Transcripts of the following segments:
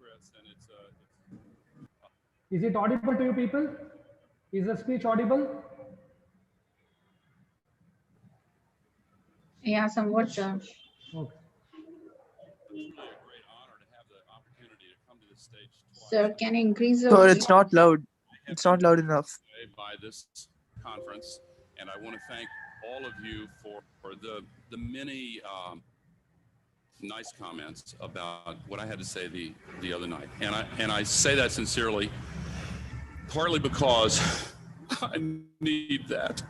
progress, and it's Is it audible to you people? Is the speech audible? Yeah, somewhat. it's really a great honor to have the opportunity to come to this stage twice. Sir, can you increase the Sir, it's not loud. It's not loud enough. By this conference, and I want to thank all of you for the many nice comments about what I had to say the other night, and I say that sincerely, partly because I need that.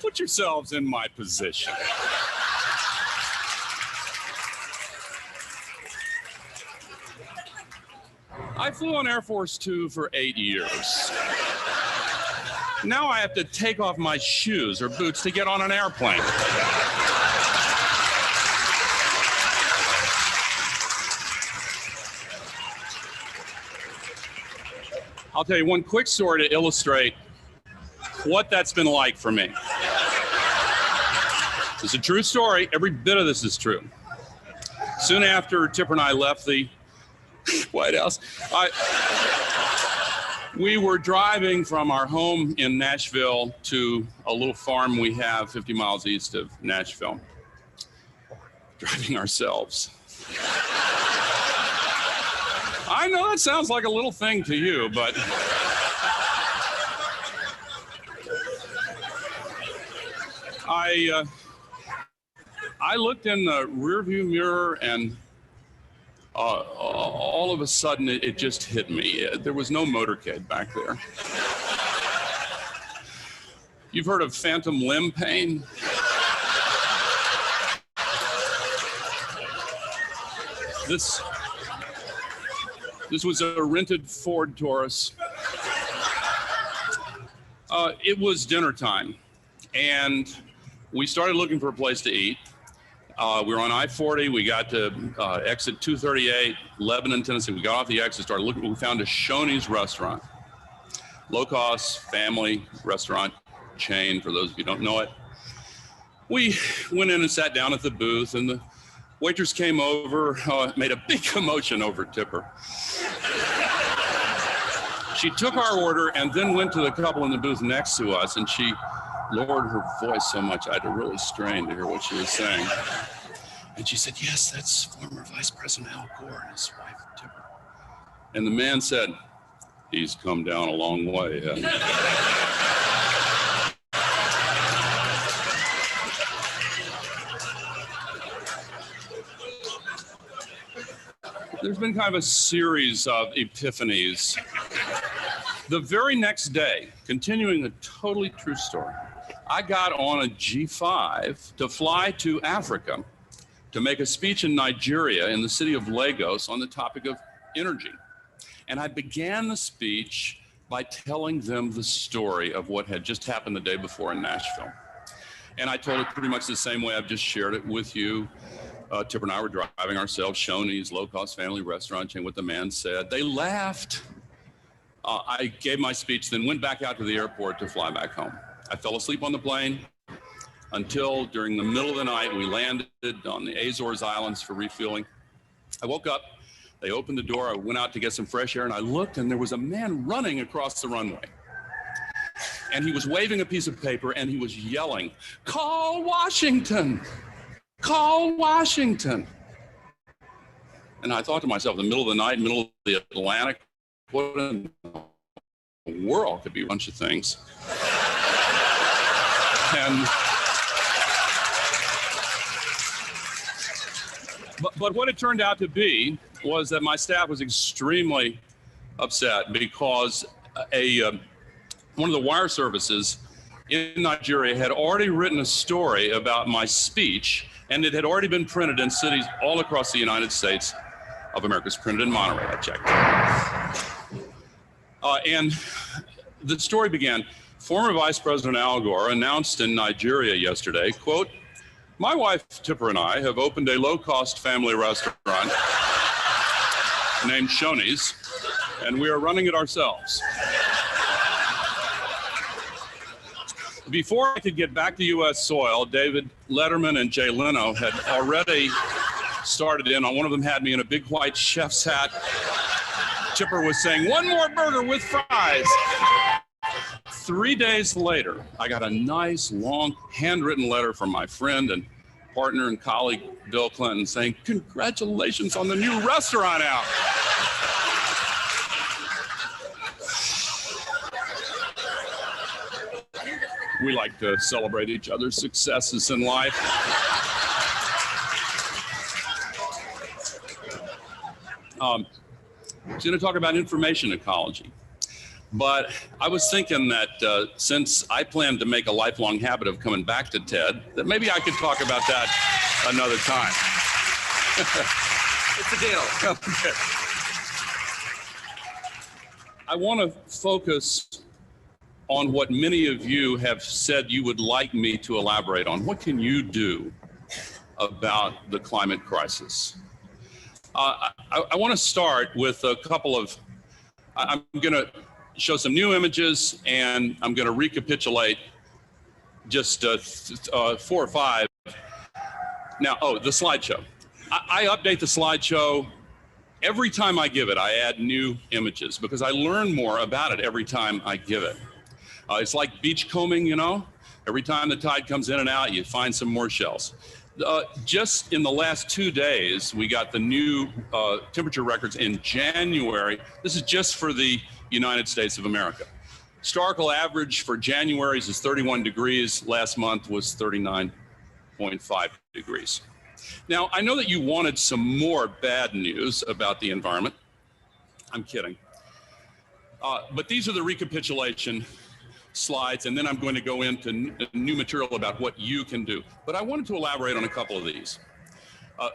Put yourselves in my position. I flew on Air Force Two for 8 years. Now I have to take off my shoes or boots to get on an airplane. I'll tell you one quick story to illustrate what that's been like for me. It's a true story. Every bit of this is true. Soon after Tipper and I left the White House, we were driving from our home in Nashville to a little farm we have 50 miles east of Nashville. Driving ourselves. I know that sounds like a little thing to you, but I looked in the rearview mirror, and all of a sudden it just hit me. There was no motorcade back there. You've heard of phantom limb pain? This was a rented Ford Taurus. It was dinner time, and we started looking for a place to eat. We were on I-40. We got to exit 238, Lebanon, Tennessee. We got off the exit, started looking. We found a Shoney's restaurant, low-cost family restaurant chain, for those of you who don't know it. We went in and sat down at the booth, and the waitress came over, made a big commotion over Tipper. She took our order and then went to the couple in the booth next to us, and she lowered her voice so much I had to really strain to hear what she was saying. And she said, "Yes, that's former Vice President Al Gore and his wife, Tipper." And the man said, "He's come down a long way." There's been kind of a series of epiphanies. The very next day, continuing a totally true story, I got on a G5 to fly to Africa to make a speech in Nigeria in the city of Lagos on the topic of energy. And I began the speech by telling them the story of what had just happened the day before in Nashville. And I told it pretty much the same way I've just shared it with you. Tipper and I were driving ourselves, Shoney's low-cost family restaurant chain, what the man said. They laughed. I gave my speech, then went back out to the airport to fly back home. I fell asleep on the plane until during the middle of the night, we landed on the Azores Islands for refueling. I woke up, they opened the door, I went out to get some fresh air, and I looked, and there was a man running across the runway. And he was waving a piece of paper, and he was yelling, "Call Washington! Call Washington!" And I thought to myself, in the middle of the night, middle of the Atlantic, what in the world could be a bunch of things. But what it turned out to be was that my staff was extremely upset because one of the wire services in Nigeria had already written a story about my speech, and it had already been printed in cities all across the United States of America. It's printed in Monterey, I checked. And the story began, former Vice President Al Gore announced in Nigeria yesterday, quote, "My wife Tipper and I have opened a low-cost family restaurant named Shoney's, and we are running it ourselves. before I could get back to U.S. soil, David Letterman and Jay Leno had already started in. One of them had me in a big white chef's hat. Chipper was saying, "One more burger with fries." 3 days later, I got a nice, long, handwritten letter from my friend and partner and colleague, Bill Clinton, saying, "Congratulations on the new restaurant out." We like to celebrate each other's successes in life. I'm going to talk about information ecology. But I was thinking that since I plan to make a lifelong habit of coming back to TED, that maybe I could talk about that another time. It's a deal. Okay. I want to focus on what many of you have said you would like me to elaborate on. What can you do about the climate crisis? I want to start with a couple of, I'm going to show some new images, and I'm going to recapitulate just 4 or 5. Now, the slideshow. I update the slideshow every time I give it. I add new images because I learn more about it every time I give it. It's like beachcombing, you know? Every time the tide comes in and out, you find some more shells. Just in the last 2 days, we got the new temperature records in January. This is just for the United States of America. Historical average for January's is 31 degrees. Last month was 39.5 degrees. Now, I know that you wanted some more bad news about the environment. I'm kidding. But these are the recapitulation slides, and then I'm going to go into new material about what you can do. But I wanted to elaborate on a couple of these.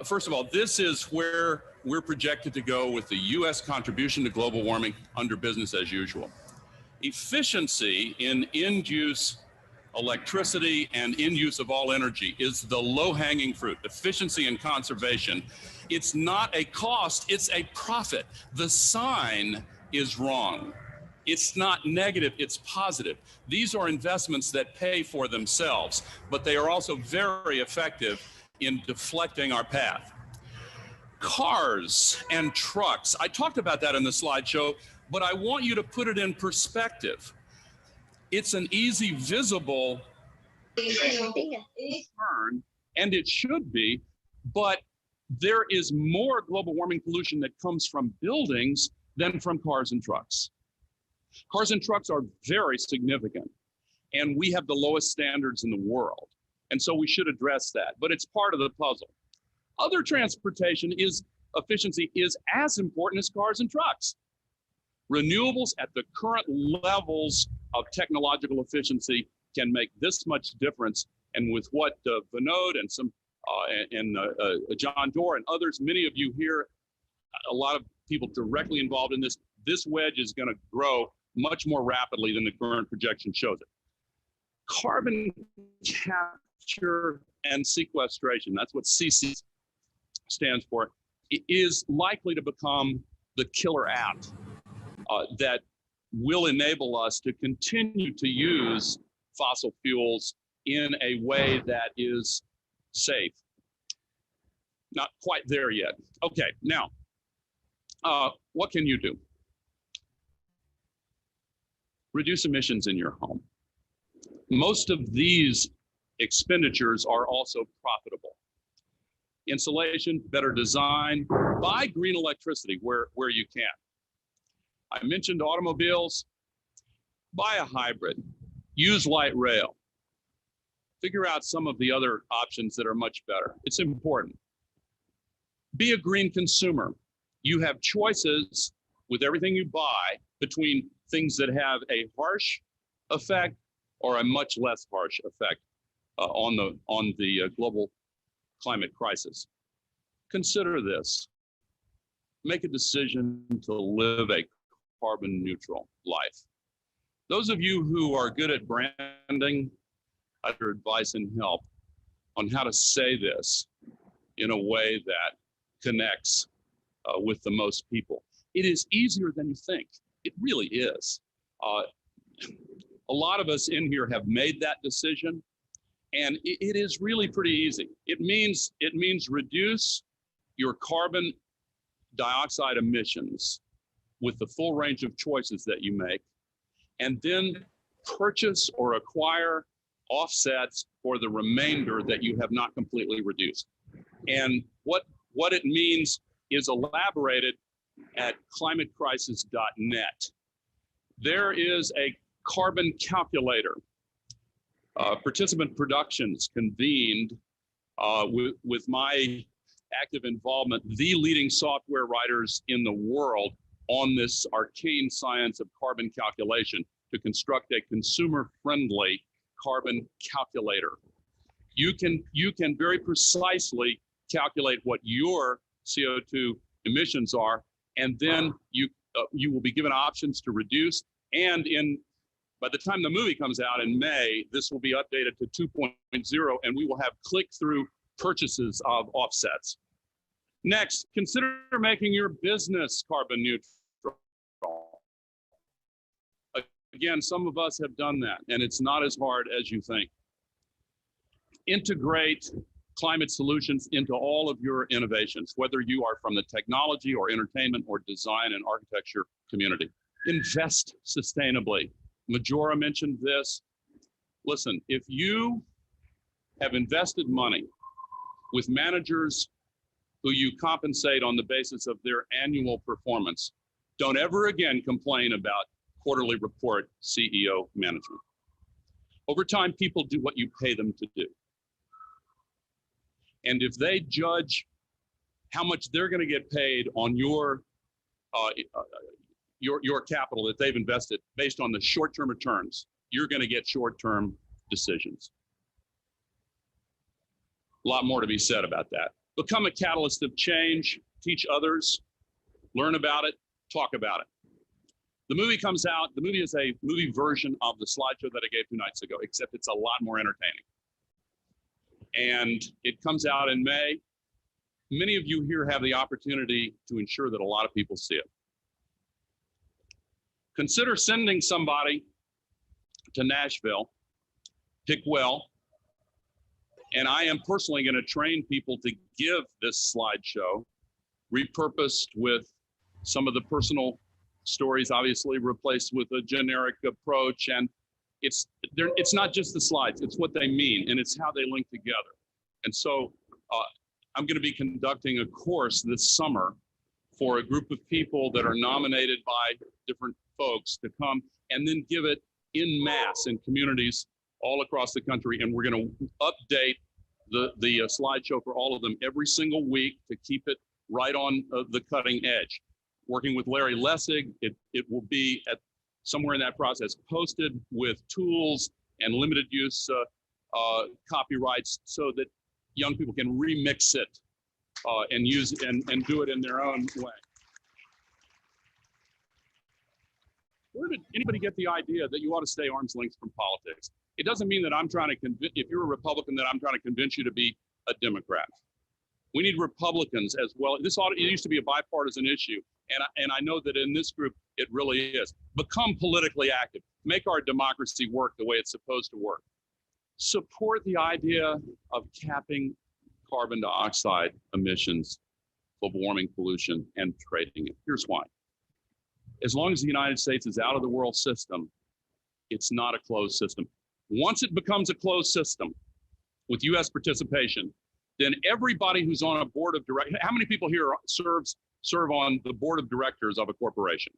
First of all, this is where we're projected to go with the U.S. contribution to global warming under business as usual. Efficiency in end-use electricity and in-use of all energy is the low-hanging fruit. Efficiency and conservation. It's not a cost, it's a profit. The sign is wrong. It's not negative, it's positive. These are investments that pay for themselves, but they are also very effective in deflecting our path. Cars and trucks. I talked about that in the slideshow, but I want you to put it in perspective. It's an easy, visible concern, and it should be, but there is more global warming pollution that comes from buildings than from cars and trucks. Cars and trucks are very significant, and we have the lowest standards in the world. And so we should address that, but it's part of the puzzle. Other transportation efficiency is as important as cars and trucks. Renewables at the current levels of technological efficiency can make this much difference. And with what Vinod and John Doerr and others, many of you here, a lot of people directly involved in this, this wedge is going to grow much more rapidly than the current projection shows it. Carbon capture and sequestration, that's what CC stands for, is likely to become the killer app that will enable us to continue to use fossil fuels in a way that is safe. Not quite there yet. Okay, now, what can you do? Reduce emissions in your home. Most of these expenditures are also profitable. Insulation, better design, buy green electricity where you can. I mentioned automobiles. Buy a hybrid. Use light rail. Figure out some of the other options that are much better. It's important. Be a green consumer. You have choices with everything you buy between things that have a harsh effect or a much less harsh effect on the global climate crisis. Consider this. Make a decision to live a carbon neutral life. Those of you who are good at branding, I'd your advice and help on how to say this in a way that connects with the most people. It is easier than you think. It really is. A lot of us in here have made that decision, and it is really pretty easy. It means reduce your carbon dioxide emissions with the full range of choices that you make, and then purchase or acquire offsets for the remainder that you have not completely reduced. And what it means is elaborated at climatecrisis.net. There is a carbon calculator. Participant Productions convened with my active involvement, the leading software writers in the world on this arcane science of carbon calculation to construct a consumer-friendly carbon calculator. You can very precisely calculate what your CO2 emissions are, and then you will be given options to reduce. And by the time the movie comes out in May, this will be updated to 2.0, and we will have click-through purchases of offsets. Next, consider making your business carbon neutral. Again, some of us have done that, and it's not as hard as you think. Integrate climate solutions into all of your innovations, whether you are from the technology or entertainment or design and architecture community. Invest sustainably. Majora mentioned this. Listen, if you have invested money with managers who you compensate on the basis of their annual performance, don't ever again complain about quarterly report CEO management. Over time, people do what you pay them to do. And if they judge how much they're going to get paid on your capital that they've invested based on the short-term returns, you're going to get short-term decisions. A lot more to be said about that. Become a catalyst of change, teach others, learn about it, talk about it. The movie comes out, the movie is a movie version of the slideshow that I gave 2 nights ago, except it's a lot more entertaining. And it comes out in May. Many of you here have the opportunity to ensure that a lot of people see it. Consider sending somebody to Nashville, pick well, and I am personally going to train people to give this slideshow, repurposed with some of the personal stories, obviously replaced with a generic approach. And it's not just the slides, it's what they mean, and it's how they link together. And so I'm going to be conducting a course this summer for a group of people that are nominated by different folks to come and then give it in mass in communities all across the country. And we're going to update the slideshow for all of them every single week to keep it right on the cutting edge. Working with Larry Lessig, it will be at somewhere in that process posted with tools and limited use copyrights so that young people can remix it and use it and do it in their own way. Where did anybody get the idea that you ought to stay arm's length from politics? It doesn't mean that I'm trying to convince, if you're a Republican, that I'm trying to convince you to be a Democrat. We need Republicans as well. It used to be a bipartisan issue, and I know that in this group, it really is. Become politically active. Make our democracy work the way it's supposed to work. Support the idea of capping carbon dioxide emissions, global warming pollution, and trading it. Here's why. As long as the United States is out of the world system, it's not a closed system. Once it becomes a closed system with US participation, then everybody who's on a board of directors, how many people here serve on the board of directors of a corporation?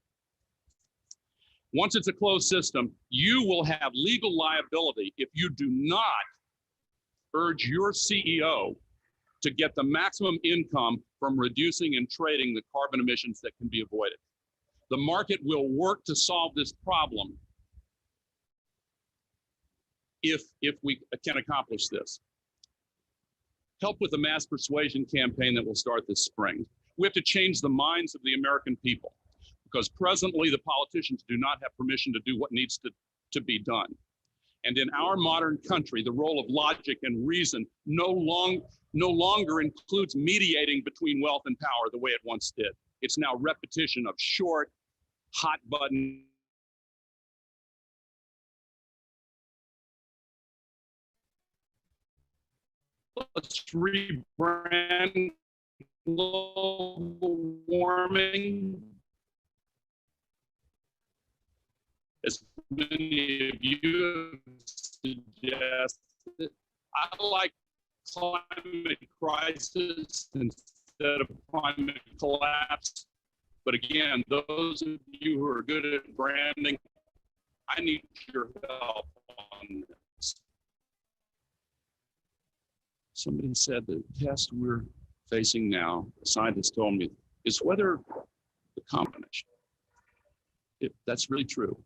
Once it's a closed system, you will have legal liability if you do not urge your CEO to get the maximum income from reducing and trading the carbon emissions that can be avoided. The market will work to solve this problem if we can accomplish this. Help with the mass persuasion campaign that will start this spring. We have to change the minds of the American people, because presently the politicians do not have permission to do what needs to be done. And in our modern country, the role of logic and reason no longer includes mediating between wealth and power the way it once did. It's now repetition of short, hot button let's rebrand global warming. As many of you have suggested, I like climate crisis instead of climate collapse. But again, those of you who are good at branding, I need your help on this. Somebody said the test we're facing now, scientists told me, is whether the combination. That's really true.